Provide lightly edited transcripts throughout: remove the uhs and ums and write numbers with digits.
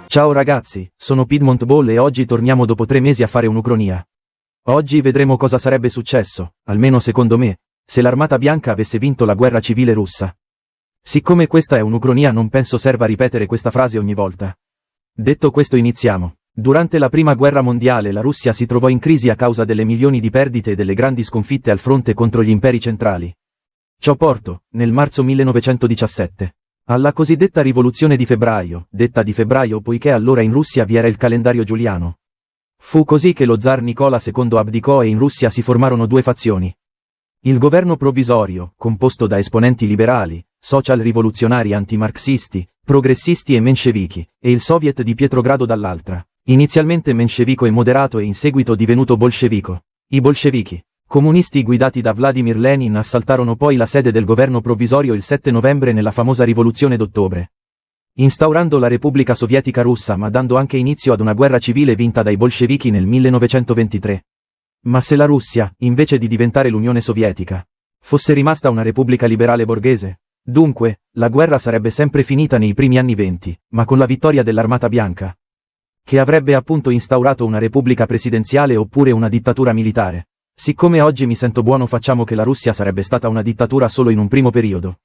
Ciao ragazzi, sono Piedmont Ball e oggi torniamo dopo 3 mesi a fare un'ucronia. Oggi vedremo cosa sarebbe successo, almeno secondo me, se l'Armata Bianca avesse vinto la guerra civile russa. Siccome questa è un'ucronia non penso serva ripetere questa frase ogni volta. Detto questo iniziamo. Durante la Prima Guerra Mondiale la Russia si trovò in crisi a causa delle milioni di perdite e delle grandi sconfitte al fronte contro gli imperi centrali. Ciò portò, nel marzo 1917, alla cosiddetta Rivoluzione di Febbraio, detta di febbraio poiché allora in Russia vi era il calendario giuliano. Fu così che lo zar Nicola II abdicò e in Russia si formarono due fazioni. Il governo provvisorio, composto da esponenti liberali, social-rivoluzionari antimarxisti, progressisti e menscevichi, e il soviet di Pietrogrado dall'altra, inizialmente menscevico e moderato e in seguito divenuto bolscevico. I bolscevichi, comunisti guidati da Vladimir Lenin, assaltarono poi la sede del governo provvisorio il 7 novembre nella famosa rivoluzione d'ottobre, instaurando la Repubblica Sovietica Russa ma dando anche inizio ad una guerra civile vinta dai bolscevichi nel 1923. Ma se la Russia, invece di diventare l'Unione Sovietica, fosse rimasta una repubblica liberale borghese, dunque, la guerra sarebbe sempre finita nei primi anni 20, ma con la vittoria dell'Armata Bianca, che avrebbe appunto instaurato una repubblica presidenziale oppure una dittatura militare. Siccome oggi mi sento buono facciamo che la Russia sarebbe stata una dittatura solo in un primo periodo.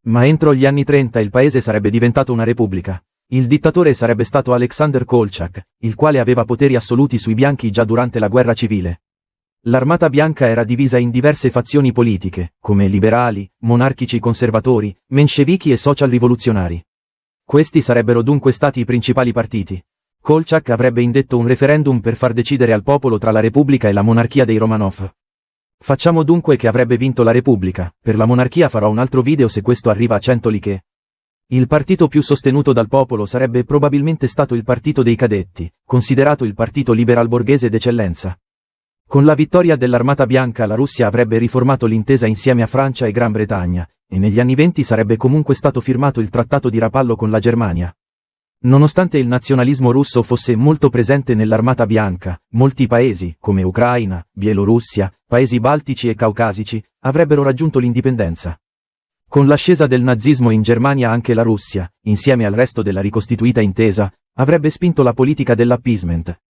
Ma entro gli anni 30 il paese sarebbe diventato una repubblica. Il dittatore sarebbe stato Alexander Kolchak, il quale aveva poteri assoluti sui bianchi già durante la guerra civile. L'Armata Bianca era divisa in diverse fazioni politiche, come liberali, monarchici conservatori, menscevichi e social-rivoluzionari. Questi sarebbero dunque stati i principali partiti. Kolchak avrebbe indetto un referendum per far decidere al popolo tra la Repubblica e la monarchia dei Romanov. Facciamo dunque che avrebbe vinto la Repubblica, per la monarchia farò un altro video se questo arriva a 100 like. Il partito più sostenuto dal popolo sarebbe probabilmente stato il Partito dei Cadetti, considerato il partito liberal borghese d'eccellenza. Con la vittoria dell'Armata Bianca la Russia avrebbe riformato l'intesa insieme a Francia e Gran Bretagna, e negli anni 20 sarebbe comunque stato firmato il Trattato di Rapallo con la Germania. Nonostante il nazionalismo russo fosse molto presente nell'Armata Bianca, molti paesi, come Ucraina, Bielorussia, paesi baltici e caucasici, avrebbero raggiunto l'indipendenza. Con l'ascesa del nazismo in Germania anche la Russia, insieme al resto della ricostituita intesa, avrebbe spinto la politica dell'appeasement,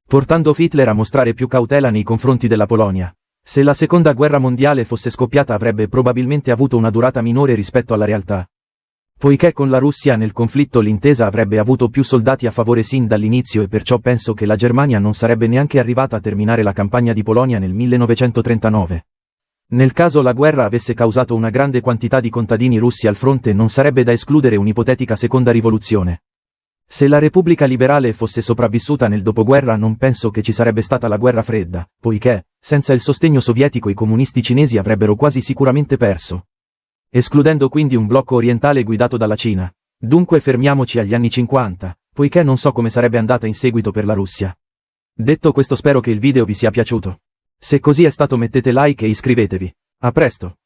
portando Hitler a mostrare più cautela nei confronti della Polonia. Se la Seconda Guerra Mondiale fosse scoppiata avrebbe probabilmente avuto una durata minore rispetto alla realtà, poiché con la Russia nel conflitto l'intesa avrebbe avuto più soldati a favore sin dall'inizio e perciò penso che la Germania non sarebbe neanche arrivata a terminare la campagna di Polonia nel 1939. Nel caso la guerra avesse causato una grande quantità di contadini russi al fronte non sarebbe da escludere un'ipotetica seconda rivoluzione. Se la Repubblica Liberale fosse sopravvissuta nel dopoguerra non penso che ci sarebbe stata la guerra fredda, poiché, senza il sostegno sovietico i comunisti cinesi avrebbero quasi sicuramente perso, escludendo quindi un blocco orientale guidato dalla Cina. Dunque fermiamoci agli anni 50, poiché non so come sarebbe andata in seguito per la Russia. Detto questo spero che il video vi sia piaciuto. Se così è stato mettete like e iscrivetevi. A presto!